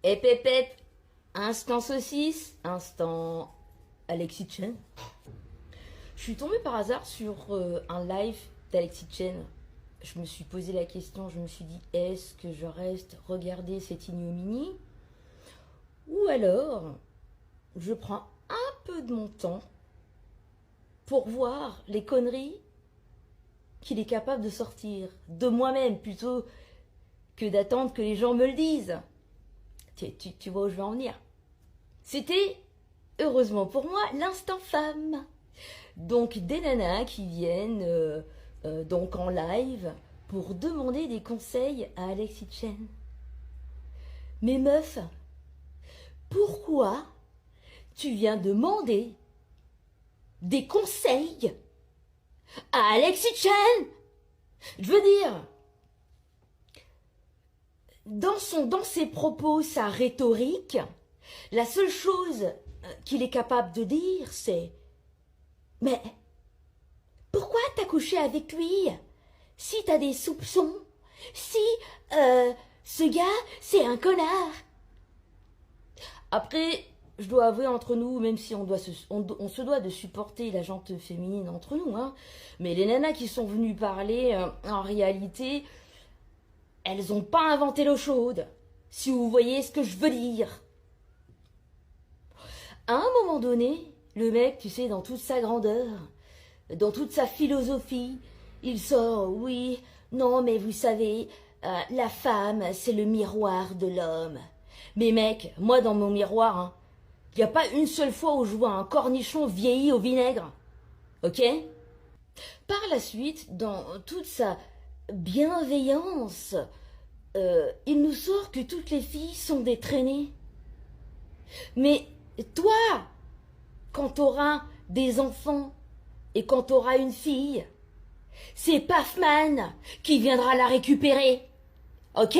Et pépette, instant saucisse, instant Alexis Chen. Je suis tombée par hasard sur un live d'Alexis Chen. Je me suis posé la question, je me suis dit, est-ce que je reste regarder cette ignominie? Ou alors, je prends un peu de mon temps pour voir les conneries qu'il est capable de sortir de moi-même plutôt que d'attendre que les gens me le disent. Tu vois où je veux en venir. C'était, heureusement pour moi, l'instant femme. Donc des nanas qui viennent donc en live pour demander des conseils à Alexis Chen. Mais meuf, pourquoi tu viens demander des conseils à Alexis Chen? Je veux dire, dans ses propos, sa rhétorique, la seule chose qu'il est capable de dire, c'est « Mais pourquoi t'as couché avec lui si t'as des soupçons? Si ce gars, c'est un connard ?» Après, je dois avouer entre nous, même si on se doit de supporter la gente féminine entre nous, hein, mais les nanas qui sont venues parler, en réalité, elles ont pas inventé l'eau chaude, si vous voyez ce que je veux dire. À un moment donné, le mec, tu sais, dans toute sa grandeur, dans toute sa philosophie, il sort, oui, non, mais vous savez, la femme, c'est le miroir de l'homme. Mais mec, moi, dans mon miroir, il n'y a pas une seule fois où je vois un cornichon vieilli au vinaigre. Ok? Par la suite, dans toute sa bienveillance, il nous sort que toutes les filles sont des traînées. Mais toi, quand t'auras des enfants et quand t'auras une fille, c'est Pafman qui viendra la récupérer. Ok?